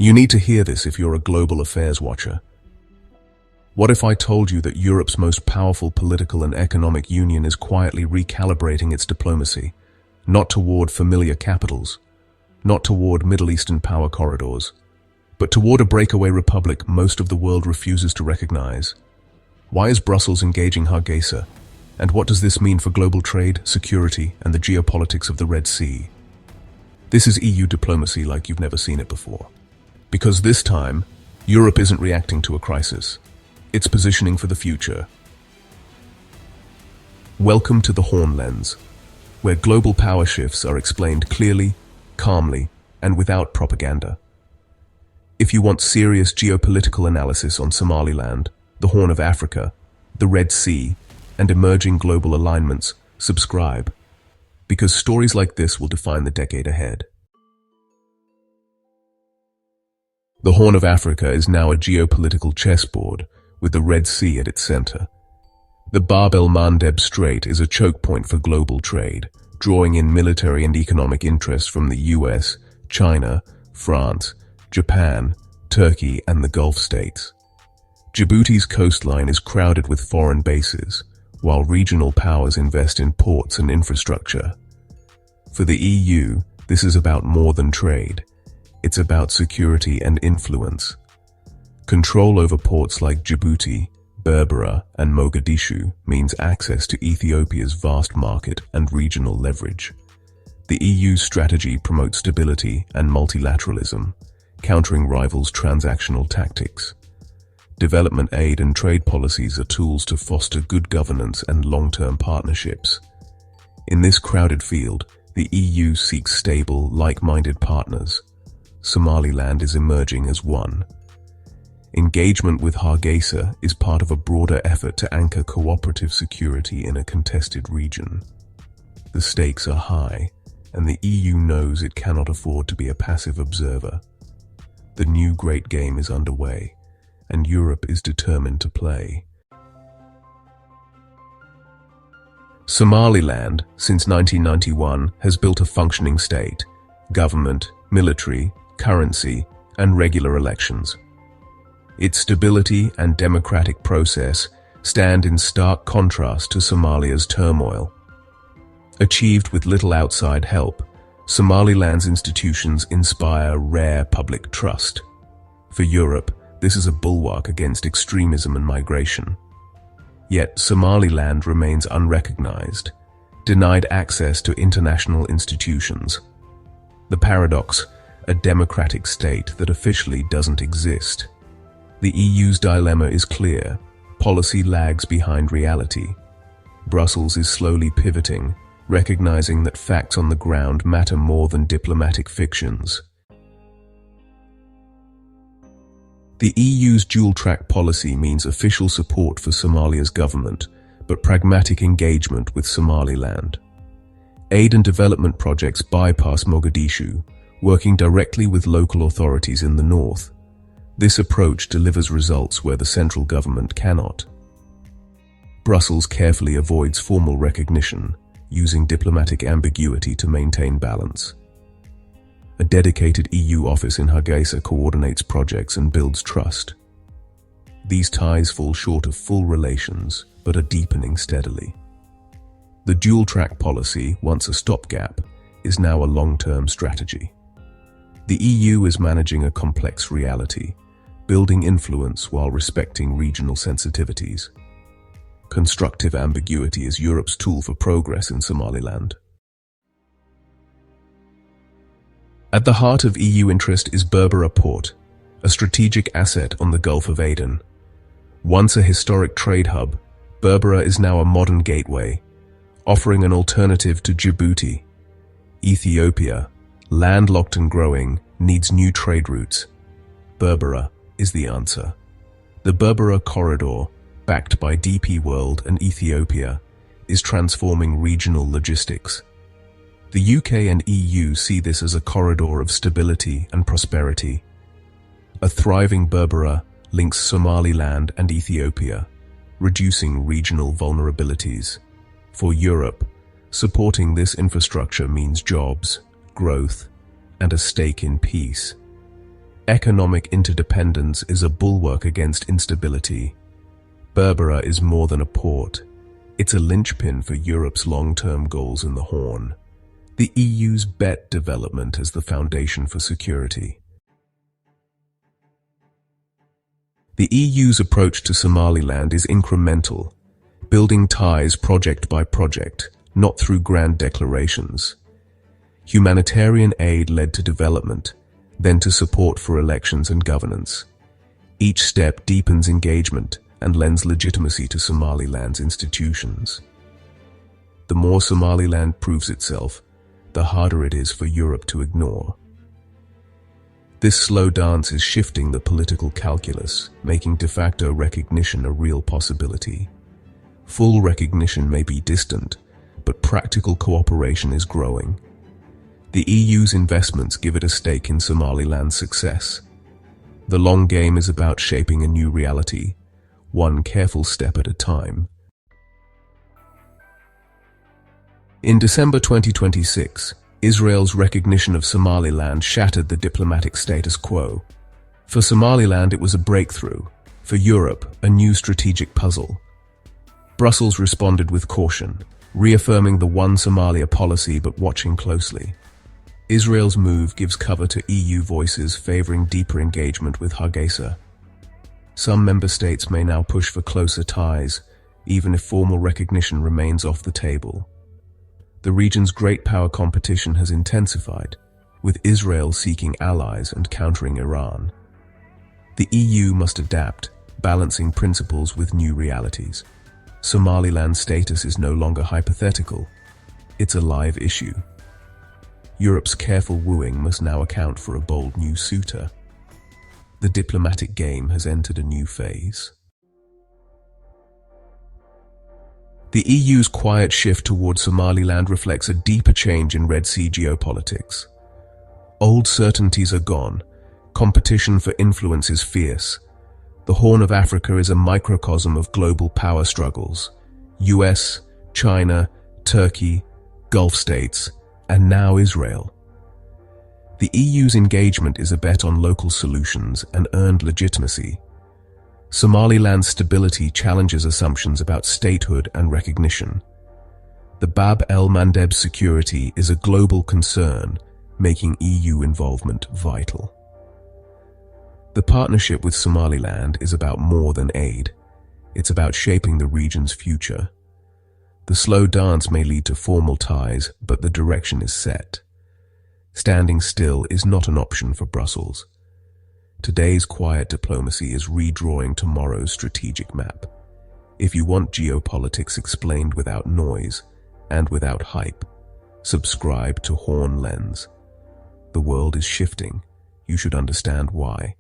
You need to hear this if you're a global affairs watcher. What if I told you that Europe's most powerful political and economic union is quietly recalibrating its diplomacy, not toward familiar capitals, not toward Middle Eastern power corridors, but toward a breakaway republic most of the world refuses to recognize? Why is Brussels engaging Hargeisa? And what does this mean for global trade, security, and the geopolitics of the Red Sea? This is EU diplomacy like you've never seen it before. Because this time, Europe isn't reacting to a crisis. It's positioning for the future. Welcome to the Horn Lens, where global power shifts are explained clearly, calmly, and without propaganda. If you want serious geopolitical analysis on Somaliland, the Horn of Africa, the Red Sea, and emerging global alignments, subscribe, because stories like this will define the decade ahead. The Horn of Africa is now a geopolitical chessboard, with the Red Sea at its center. The Bab el-Mandeb Strait is a choke point for global trade, drawing in military and economic interests from the US, China, France, Japan, Turkey, and the Gulf states. Djibouti's coastline is crowded with foreign bases, while regional powers invest in ports and infrastructure. For the EU, this is about more than trade. It's about security and influence. Control over ports like Djibouti, Berbera, and Mogadishu means access to Ethiopia's vast market and regional leverage. The EU's strategy promotes stability and multilateralism, countering rivals' transactional tactics. Development aid and trade policies are tools to foster good governance and long-term partnerships. In this crowded field, the EU seeks stable, like-minded partners. Somaliland is emerging as one. Engagement with Hargeisa is part of a broader effort to anchor cooperative security in a contested region. The stakes are high, and the EU knows it cannot afford to be a passive observer. The new great game is underway, and Europe is determined to play. Somaliland, since 1991, has built a functioning state, government, military, currency, and regular elections. Its stability and democratic process stand in stark contrast to Somalia's turmoil. Achieved with little outside help, Somaliland's institutions inspire rare public trust. For Europe, this is a bulwark against extremism and migration. Yet Somaliland remains unrecognized, denied access to international institutions. The paradox, a democratic state that officially doesn't exist. The EU's dilemma is clear. Policy lags behind reality. Brussels is slowly pivoting, recognizing that facts on the ground matter more than diplomatic fictions. The EU's dual-track policy means official support for Somalia's government, but pragmatic engagement with Somaliland. Aid and development projects bypass Mogadishu, working directly with local authorities in the north. This approach delivers results where the central government cannot. Brussels carefully avoids formal recognition, using diplomatic ambiguity to maintain balance. A dedicated EU office in Hargeisa coordinates projects and builds trust. These ties fall short of full relations, but are deepening steadily. The dual-track policy, once a stopgap, is now a long-term strategy. The EU is managing a complex reality, building influence while respecting regional sensitivities. Constructive ambiguity is Europe's tool for progress in Somaliland. At the heart of EU interest is Berbera Port, a strategic asset on the Gulf of Aden. Once a historic trade hub, Berbera is now a modern gateway, offering an alternative to Djibouti. Ethiopia, landlocked and growing, needs new trade routes. Berbera is the answer. The Berbera Corridor, backed by DP World and Ethiopia, is transforming regional logistics. The UK and EU see this as a corridor of stability and prosperity. A thriving Berbera links Somaliland and Ethiopia, reducing regional vulnerabilities. For Europe, supporting this infrastructure means jobs, growth, and a stake in peace. Economic interdependence is a bulwark against instability. Berbera is more than a port. It's a linchpin for Europe's long-term goals in the Horn. The EU's bet development as the foundation for security. The EU's approach to Somaliland is incremental, building ties project by project, not through grand declarations. Humanitarian aid led to development, then to support for elections and governance. Each step deepens engagement and lends legitimacy to Somaliland's institutions. The more Somaliland proves itself, the harder it is for Europe to ignore. This slow dance is shifting the political calculus, making de facto recognition a real possibility. Full recognition may be distant, but practical cooperation is growing. The EU's investments give it a stake in Somaliland's success. The long game is about shaping a new reality, one careful step at a time. In December 2026, Israel's recognition of Somaliland shattered the diplomatic status quo. For Somaliland, it was a breakthrough. For Europe, a new strategic puzzle. Brussels responded with caution, reaffirming the One Somalia policy but watching closely. Israel's move gives cover to EU voices favoring deeper engagement with Hargeisa. Some member states may now push for closer ties, even if formal recognition remains off the table. The region's great power competition has intensified, with Israel seeking allies and countering Iran. The EU must adapt, balancing principles with new realities. Somaliland's status is no longer hypothetical. It's a live issue. Europe's careful wooing must now account for a bold new suitor. The diplomatic game has entered a new phase. The EU's quiet shift towards Somaliland reflects a deeper change in Red Sea geopolitics. Old certainties are gone. Competition for influence is fierce. The Horn of Africa is a microcosm of global power struggles. US, China, Turkey, Gulf states, and now Israel. The EU's engagement is a bet on local solutions and earned legitimacy. Somaliland's stability challenges assumptions about statehood and recognition. The Bab el-Mandeb's security is a global concern, making EU involvement vital. The partnership with Somaliland is about more than aid. It's about shaping the region's future. The slow dance may lead to formal ties, but the direction is set. Standing still is not an option for Brussels. Today's quiet diplomacy is redrawing tomorrow's strategic map. If you want geopolitics explained without noise and without hype, subscribe to Horn Lens. The world is shifting. You should understand why.